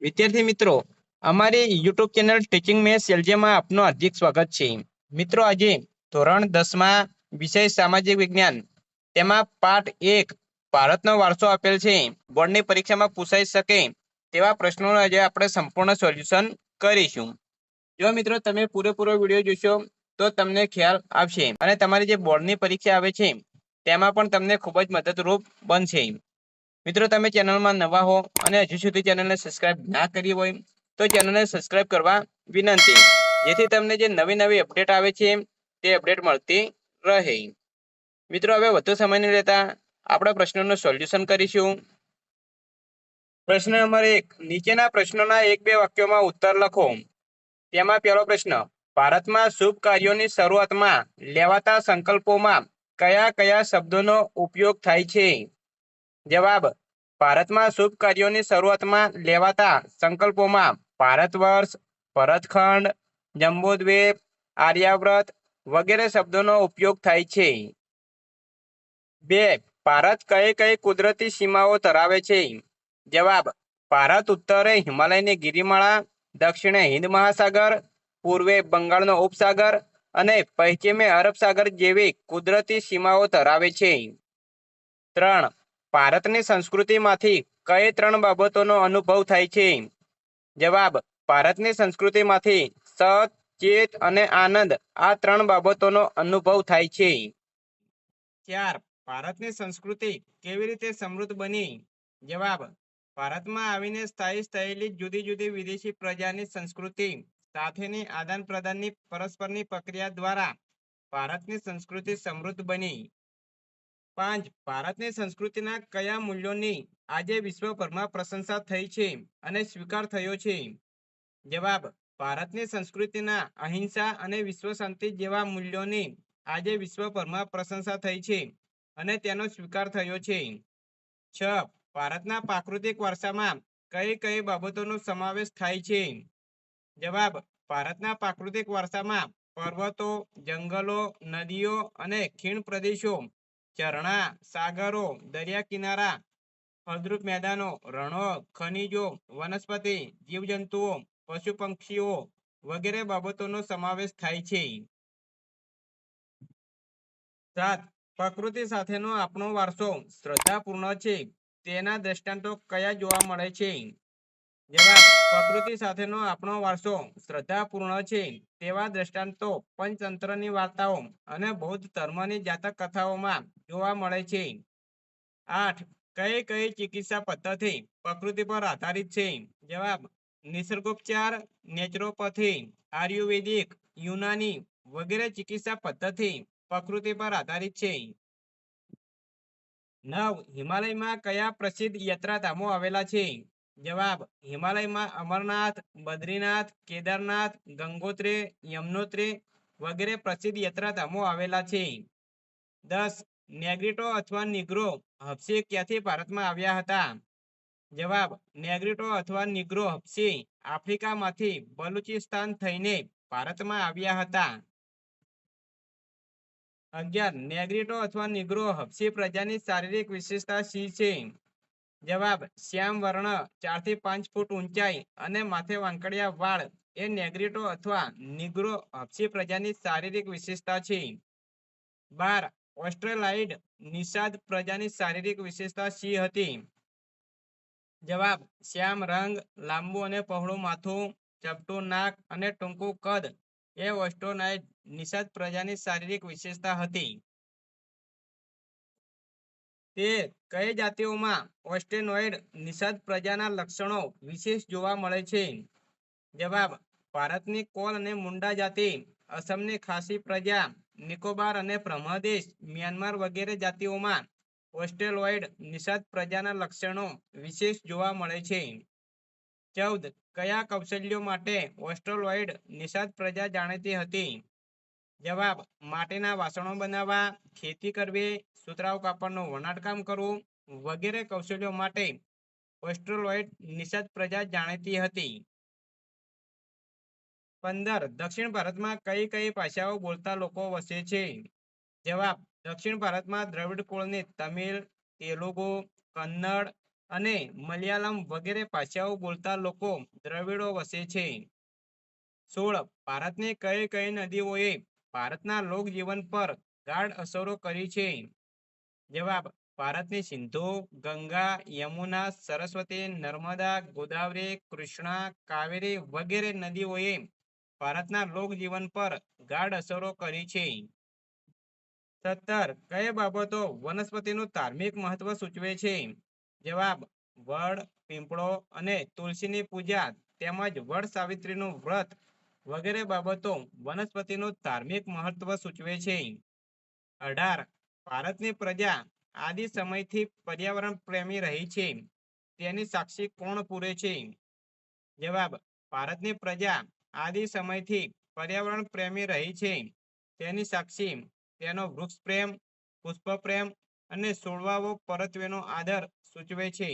વિદ્યાર્થી મિત્રો, અમારી યુટ્યુબ ચેનલ ટીચિંગ મેથ્સ એલજેમાં આપનું હાર્દિક સ્વાગત છે. મિત્રો, આજે ધોરણ 10માં વિષય સામાજિક વિજ્ઞાન તેમાં પાઠ 1 ભારતનો વારસો આપેલ છે. બોર્ડની પરીક્ષામાં પૂછાઈ શકે તેવા પ્રશ્નોનું આજે આપણે સંપૂર્ણ સોલ્યુશન કરીશું. જો મિત્રો તમે પૂરેપૂરો વિડીયો જોશો તો તમને ખ્યાલ આવશે અને તમારી જે બોર્ડની પરીક્ષા આવે છે તેમાં પણ તમને ખૂબ જ મદદરૂપ બનશે. મિત્રો, તમે ચેનલમાં નવા હો અને હજુ સુધી ચેનલને સબસ્ક્રાઇબ ના કરી હોય તો ચેનલને સબસ્ક્રાઇબ કરવા વિનંતી, જેથી તમને જે નવી અપડેટ આવે છે તે અપડેટ મળતી રહે. મિત્રો, હવે વધુ સમય નહીં લેતા આપણે પ્રશ્નોનું સોલ્યુશન કરીશું. પ્રશ્ન નંબર 1, નીચેના પ્રશ્નોના 1-2 વાક્યોમાં ઉત્તર લખો. તેમાં પહેલો પ્રશ્ન, ભારતમાં શુભ કાર્યોની શરૂઆતમાં લેવાતા સંકલ્પોમાં કયા કયા શબ્દોનો ઉપયોગ થાય છે? જવાબ, ભારતમાં શુભ કાર્યોની શરૂઆતમાં લેવાતા સંકલ્પોમાં ભારત વર્ષ, ભરતખંડ, જંબુદ્વીપ, આર્યાવ્રત વગેરે શબ્દોનો ઉપયોગ થાય છે. 2, ભારત કઈ કઈ કુદરતી સીમાઓ ધરાવે છે? જવાબ, ભારત ઉત્તરે હિમાલયની ગિરિમાળા, દક્ષિણે હિન્દ મહાસાગર, પૂર્વે બંગાળનો ઉપસાગર અને પશ્ચિમે અરબ સાગર જેવી કુદરતી સીમાઓ ધરાવે છે. 3, ભારતની સંસ્કૃતિમાંથી કઈ 3 બાબતોનો અનુભવ થાય છે? જવાબ, ભારતની સંસ્કૃતિમાંથી સત, ચિત્ત અને આનંદ આ 3 બાબતોનો અનુભવ થાય છે. 4, ભારતની સંસ્કૃતિ કેવી રીતે સમૃદ્ધ બની? જવાબ, ભારતમાં આવીને સ્થાયી થયેલી જુદી જુદી વિદેશી પ્રજાની સંસ્કૃતિ સાથેની આદાન પ્રદાનની પરસ્પરની પ્રક્રિયા દ્વારા ભારતની સંસ્કૃતિ સમૃદ્ધ બની. 5, ભારતની સંસ્કૃતિના કયા મૂલ્યોની આજે વિશ્વભરમાં પ્રશંસા થઈ છે અને સ્વીકાર થયો છે? જવાબ, ભારતની સંસ્કૃતિના અહિંસા અને વિશ્વ શાંતિ જેવા મૂલ્યોની આજે વિશ્વભરમાં પ્રશંસા થઈ છે અને તેનો સ્વીકાર થયો છે. 6, ભારતના પ્રાકૃતિક વારસામાં કઈ કઈ બાબતોનો સમાવેશ થાય છે? જવાબ, ભારતના પ્રાકૃતિક વારસામાં પર્વતો, જંગલો, નદીઓ અને ખીણ પ્રદેશો, ઝરણા, સાગરો, દરિયા કિનારા, ફળદ્રુપ મેદાનો, રણો, ખનિજો, વનસ્પતિ, જીવજંતુઓ, પશુ પક્ષીઓ વગેરે બાબતોનો સમાવેશ થાય છે. 7, પ્રકૃતિ સાથેનો આપણો વારસો શ્રદ્ધાપૂર્ણ છે તેના દ્રષ્ટાંતો કયા જોવા મળે છે? જવાબ, પ્રકૃતિ સાથેનો આપણો વારસો શ્રદ્ધાપૂર્ણ છે તેવા દ્રષ્ટાંતો પંચતંત્રની વાર્તાઓ અને બૌદ્ધ ધર્મની જાતક કથાઓમાં જોવા મળે છે. 8, કઈ કઈ ચિકિત્સા પદ્ધતિ પ્રકૃતિ પર આધારિત છે? જવાબ, નિસર્ગોપચાર, નેચરોપથી, આયુર્વેદિક, યુનાની વગેરે ચિકિત્સા પદ્ધતિ પ્રકૃતિ પર આધારિત છે. 9, હિમાલયમાં કયા પ્રસિદ્ધ યાત્રાધામો આવેલા છે? જવાબ, હિમાલયમાં અમરનાથ, બદ્રીનાથ, કેદારનાથ, ગંગોત્રી, યમનોત્રી વગેરે પ્રસિદ્ધ યાત્રાધામો આવેલા છે. 10, નેગ્રીટો અથવા નીગ્રો હબ્સી ક્યાંથી ભારતમાં આવ્યા હતા? જવાબ, નેગ્રીટો અથવા નીગ્રો હબ્સી આફ્રિકામાંથી બલુચિસ્તાન થઈને ભારતમાં આવ્યા હતા. 11, નેગ્રીટો અથવા નીગ્રો હબ્સી પ્રજાની શારીરિક વિશેષતા શી છે? જવાબ, શ્યામ વર્ણ, 4 થી 5 ફૂટ ઊંચાઈ અને માથે વાંકડિયા વાળ એ નેગ્રીટો અથવા નીગ્રો હબ્સી પ્રજાની શારીરિક વિશેષતા છે. 12, ઓસ્ટ્રેલાઇડ નિષાદ પ્રજાની શારીરિક વિશેષતા શી હતી? જવાબ, શ્યામ રંગ, લાંબુ અને પહોળું માથું, ચપટું નાક અને ટૂંકું કદ એ ઓસ્ટ્રેલાઇડ નિષાદ પ્રજાની શારીરિક વિશેષતા હતી. 13, કઈ જાતિઓમાં ઓસ્ટેનોઇડ નિષાદ પ્રજાના લક્ષણો વિશેષ જોવા મળે છે? જવાબ, ભારતની કોલ અને મુંડા જાતિ, અસમની ખાસી પ્રજા, નિકોબાર અને બ્રહ્મદેશ, મ્યાનમાર વગેરે જાતિઓમાં ઓસ્ટ્રેલોઇડ નિષાદ પ્રજાના લક્ષણો વિશેષ જોવા મળે છે. 14, કયા કૌશલ્યો માટે ઓસ્ટ્રેલોઇડ નિષાદ પ્રજા જાણીતી હતી? જવાબ, માટીના વાસણો બનાવવા, ખેતી કરવી, સુતરાઉ કાપડનું વણાટકામ કરવું વગેરે કૌશલ્યો માટે ઓસ્ટ્રેલોઇડ નિષાદ પ્રજા જાણીતી હતી. 15, દક્ષિણ ભારતમાં કઈ કઈ ભાષાઓ બોલતા લોકો વસે છે? જવાબ, દક્ષિણ ભારતમાં દ્રવિડ કુળની તમિલ, તેલુગુ, કન્નડ અને મલયાલમ વગેરે ભાષાઓ બોલતા લોકો દ્રવિડો વસે છે? 16. ભારતની કઈ કઈ નદીઓએ ભારતના લોકજીવન પર ગાઢ અસરો કરી છે? જવાબ: ભારતની સિંધુ, ગંગા, યમુના, સરસ્વતી, નર્મદા, ગોદાવરી, કૃષ્ણા, કાવેરી વગેરે નદીઓએ ભારતના લોકજીવન પર ગાઢ અસરો કરી છે. 17. કઈ બાબતો વનસ્પતિનું ધાર્મિક મહત્વ સૂચવે છે? જવાબ: વડ, પીપળો અને તુલસીની પૂજા તેમજ વડ સાવિત્રીનું વ્રત વગેરે બાબતો વનસ્પતિનું ધાર્મિક મહત્વ સૂચવે છે. 18. ભારતની પ્રજા આદિ સમયથી પર્યાવરણ પ્રેમી રહી છે, તેની સાક્ષી કોણ પૂરે છે? જવાબ: ભારતની પ્રજા આદિ સમયથી પર્યાવરણ પ્રેમી રહી છે, તેની સાક્ષી તેનો વૃક્ષ પ્રેમ, પુષ્પ પ્રેમ અને છોડવાઓ પરત્વેનો આદર સૂચવે છે.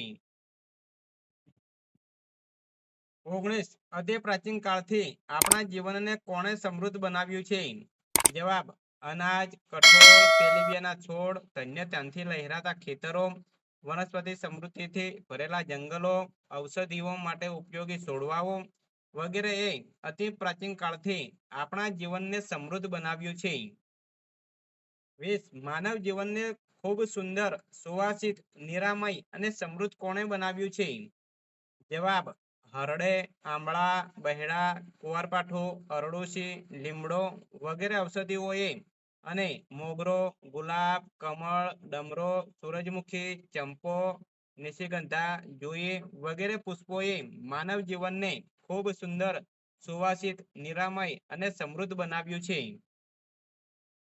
19. અતિ પ્રાચીન કાળથી આપણા જીવનને કોણે સમૃદ્ધ બનાવ્યું છે? જવાબ: અનાજ, કઠોળ, તેલીબિયાંના છોડ, ધન્ય ત્યાંથી લહેરાતા ખેતરો, વનસ્પતિ સમૃદ્ધિથી ભરેલા જંગલો, ઔષધિઓ માટે ઉપયોગી છોડવાઓ વગેરે એ અતિ પ્રાચીન કાળથી આપણા જીવનને સમૃદ્ધ બનાવ્યું છે. 20. માનવ જીવનને ખૂબ સુંદર, સુવાસિત, નિરામય અને સમૃદ્ધ કોણે બનાવ્યું છે? જવાબ: હરડે, આંબળા, બહેડા, કુવારપાઠું, અરડુસી, લીમડો વગેરે ઔષધિઓએ અને મોગરો, ગુલાબ, કમળ, ડમરો, સૂરજમુખી, ચંપો, નિશિગંધા, જુઈ વગેરે પુષ્પોએ માનવ જીવનને ખૂબ સુંદર, સુવાસિત, નિરામય અને સમૃદ્ધ બનાવ્યું છે.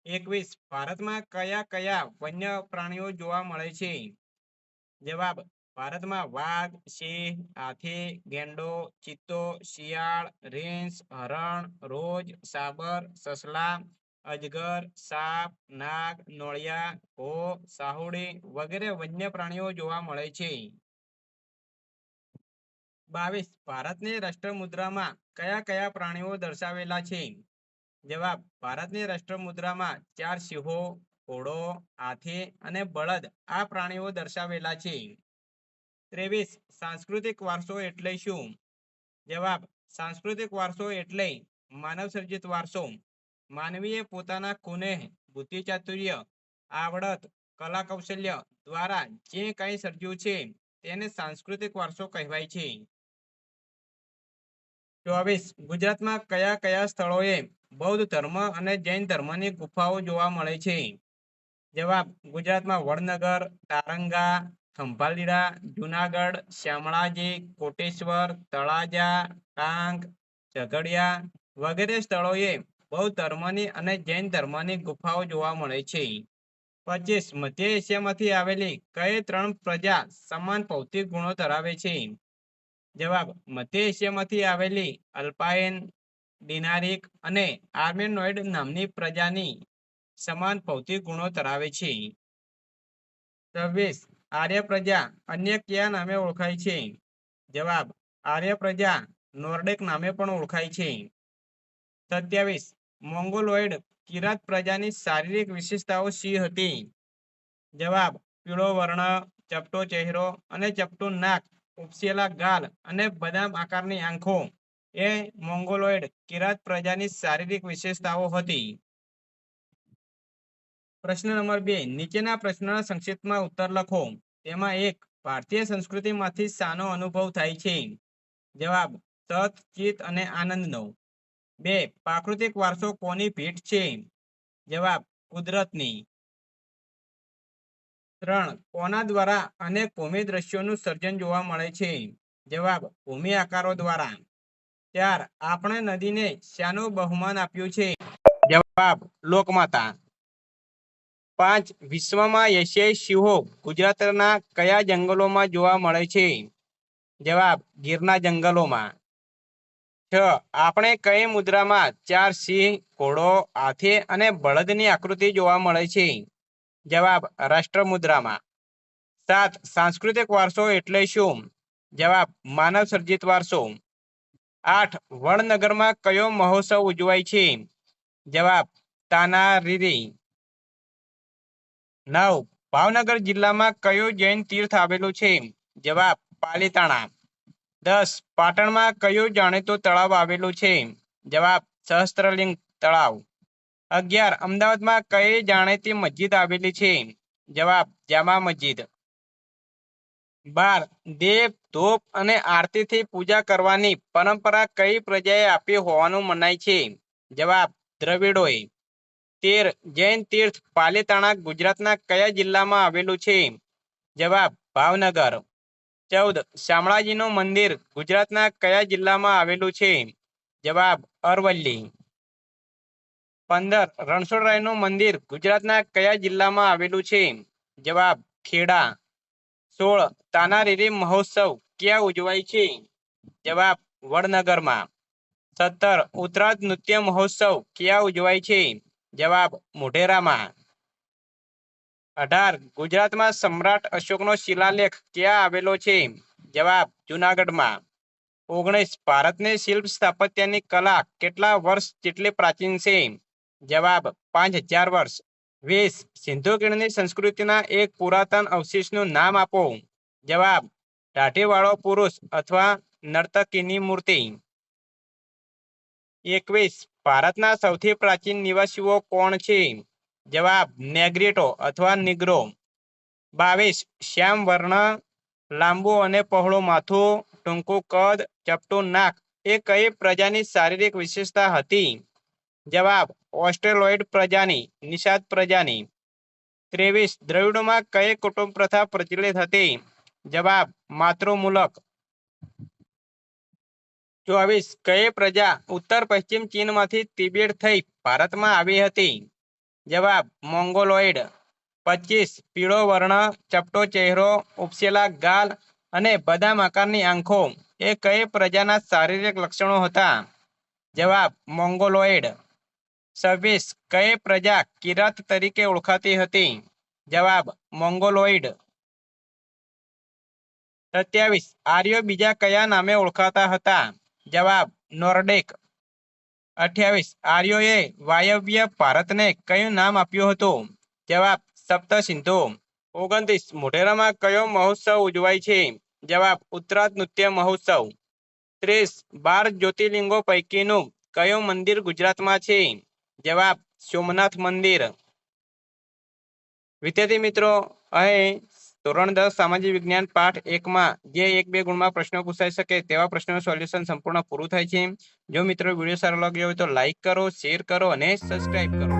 21. ભારતમાં કયા કયા વન્ય પ્રાણીઓ જોવા મળે છે? જવાબ: ભારતમાં વાઘ, સિંહ, હાથી, ગેંડો, ચિત્તો, શિયાળ, રીંછ, હરણ, રોજ, સાબર, સસલા, અજગર, સાપ, નાગ, નોળિયા, ભો, સાહુડી વગેરે વન્ય પ્રાણીઓ જોવા મળે છે. 22. ભારતની રાષ્ટ્ર મુદ્રામાં કયા કયા પ્રાણીઓ દર્શાવેલા છે? જવાબ: ભારતની રાષ્ટ્ર મુદ્રામાં 4 સિંહો, ઘોડો, હાથી અને બળદ આ પ્રાણીઓ દર્શાવેલા છે. 23. સાંસ્કૃતિક વારસો એટલે શું? જવાબ: સાંસ્કૃતિક વારસો એટલે માનવ સર્જિત વારસો. માનવીએ પોતાના કુનેહ, બુદ્ધિચાતુર્ય, આવડત, કલા કૌશલ્ય દ્વારા જે કંઈ સર્જ્યું છે તેને સાંસ્કૃતિક વારસો કહેવાય છે. 24. ગુજરાતમાં કયા કયા સ્થળોએ બૌદ્ધ ધર્મ અને જૈન ધર્મની ગુફાઓ જોવા મળે છે? જવાબ: ગુજરાતમાં વડનગર, તારંગા, ખંભાલીડા, જુનાગઢ, શામળાજી, કોટેશ્વર, તળાજા, ટાંગ, ઝઘડિયા વગેરે સ્થળોએ બૌદ્ધ ધર્મની અને જૈન ધર્મની ગુફાઓ જોવા મળે છે. 25. મધ્ય એશિયામાંથી આવેલી કઈ 3 પ્રજા સમાન ભૌતિક ગુણો ધરાવે છે? જવાબ: મધ્ય એશિયામાંથી આવેલી અલ્પાઇન, ડિનારિક અને આર્મેનોઇડ નામની પ્રજાની સમાન ભૌતિક ગુણો ધરાવે છે. 26. આર્ય પ્રજા અન્ય કયા નામે ઓળખાય છે? જવાબ: આર્ય પ્રજા નોર્ડિક નામે પણ ઓળખાય છે. 27. મોંગોલોઇડ કિરાત પ્રજાની શારીરિક વિશેષતાઓ શી હતી? જવાબ: પીળો વર્ણ, ચપટો ચહેરો અને ચપટું નાક, ઉપસેલા ગાલ અને બદામ આકારની આંખો એ મોંગોલોઇડ કિરાત પ્રજાની શારીરિક વિશેષતાઓ હતી. પ્રશ્ન નંબર 2. નીચેના પ્રશ્નોના સંક્ષિપ્તમાં ઉત્તર લખો. તેમાં 1. ભારતીય સંસ્કૃતિમાંથી શાનો અનુભવ થાય છે? જવાબ: સત, ચિત્ત અને આનંદનો. 2. પ્રાકૃતિક વારસો કોની ભેટ છે? જવાબ: કુદરતની. 3. કોના દ્વારા અનેક ભૂમિ દ્રશ્યોનું સર્જન જોવા મળે છે? જવાબ: ભૂમિ આકારો દ્વારા. 4. આપણે નદીને શાનું બહુમાન આપ્યું છે? જવાબ: લોકમાતા. 5. વિશ્વમાં એશિયાઈ સિંહો ગુજરાતના કયા જંગલોમાં જોવા મળે છે? જવાબ: ગીરના જંગલોમાં. 6. આપણે કઈ મુદ્રામાં 4 સિંહ, ઘોડો, હાથી અને બળદની આકૃતિ જોવા મળે છે? જવાબ: રાષ્ટ્ર મુદ્રામાં. 7. સાંસ્કૃતિક વારસો એટલે શું? જવાબ: માનવ સર્જિત વારસો. 8. વડનગરમાં કયો મહોત્સવ ઉજવાય છે? જવાબ: તાનારીરી. 9. ભાવનગર જિલ્લામાં કયું જૈન તીર્થ આવેલું છે? જવાબ પાલીતાણા. 10. પાટણમાં કયું જાણીતું તળાવ આવેલું છે? જવાબ સહસ્ત્રલિંગ તળાવ. 11. અમદાવાદમાં કઈ જાણીતી મસ્જિદ આવેલી છે? જવાબ જામા મસ્જિદ. 12. દેવ, ધૂપ અને આરતીથી પૂજા કરવાની પરંપરા કઈ પ્રજાએ આપી હોવાનું મનાય છે? જવાબ દ્રવિડોએ. 13. જૈન તીર્થ પાલીતાણા ગુજરાતના કયા જિલ્લામાં આવેલું છે? જવાબ ભાવનગર. 14. શામળાજીનું મંદિર ગુજરાતના કયા જિલ્લામાં આવેલું છે? જવાબ અરવલ્લી. 15. રણછોડરાયનું મંદિર ગુજરાતના કયા જિલ્લામાં આવેલું છે? જવાબ ખેડા. 16. તાનારીરી મહોત્સવ ક્યાં ઉજવાય છે? જવાબ વડનગરમાં. 17. ઉત્તરાજ નૃત્ય મહોત્સવ ક્યાં ઉજવાય છે? જવાબ મોઢેરામાં. 18. ગુજરાતમાં સમ્રાટ અશોકનો શિલાલેખ ક્યાં આવેલો છે? જવાબ જૂનાગઢમાં. 19. ભારતની શિલ્પ સ્થાપત્યની કલા કેટલા વર્ષ જેટલી પ્રાચીન છે? જવાબ 5000 વર્ષ. 20. સિંધુ ખીણની સંસ્કૃતિના એક પુરાતન અવશેષનું નામ આપો. જવાબ દાઢીવાળો પુરુષ અથવા નર્તકીની મૂર્તિ. 21. ભારતના સૌથી પ્રાચીન નિવાસીઓ કોણ છે? જવાબ નેગ્રીટો અથવા નિગ્રો. 22. શ્યામ વર્ણ, લાંબુ અને પહોળું માથું, ટૂંકું કદ, ચપટું નાક એ કઈ પ્રજાની શારીરિક વિશેષતા હતી? જવાબ ઓસ્ટ્રેલોઇડ પ્રજાની, નિષાદ પ્રજાની. 23. દ્રવિડોમાં કઈ કુટુંબ પ્રથા પ્રચલિત હતી? જવાબ માતૃમૂલક. 24. કઈ પ્રજા ઉત્તર પશ્ચિમ ચીનમાંથી તિબેટ થઈ ભારતમાં આવી હતી? જવાબ મોંગોલોઇડ. 25. પીળો વર્ણ, ચપટો ચહેરો, ઉપસેલા ગાલ અને બદામ આકારની આંખો એ કઈ પ્રજાના શારીરિક લક્ષણો હતા? જવાબ મોંગોલોઇડ. 26. કઈ પ્રજા કિરાત તરીકે ઓળખાતી હતી? જવાબ મોંગોલોઇડ. 27. આર્યો બીજા કયા નામે ઓળખાતા હતા? જવાબ નોર્ડિક. 28. આર્યોએ વાયવ્ય ભારતને કયું નામ આપ્યું હતું? જવાબ સપ્ત સિંધુ. 29. મોઢેરામાં કયો મહોત્સવ ઉજવાય છે? જવાબ ઉત્તરાજ નૃત્ય મહોત્સવ. 30. 12 જ્યોતિર્લિંગો પૈકીનું કયું મંદિર ગુજરાતમાં છે? જવાબ સોમનાથ મંદિર. વિદ્યાર્થી મિત્રો, અહીં ધોરણ 10 સામાજિક વિજ્ઞાન પાઠ 1માં જે 1-2 ગુણમાં પ્રશ્નો પૂછાઈ શકે તેવા પ્રશ્નોનું સોલ્યુશન સંપૂર્ણ પૂરું થાય છે. જો મિત્રો વિડીયો સારો લાગ્યો હોય તો લાઈક કરો, શેર કરો અને સબસ્ક્રાઇબ કરો.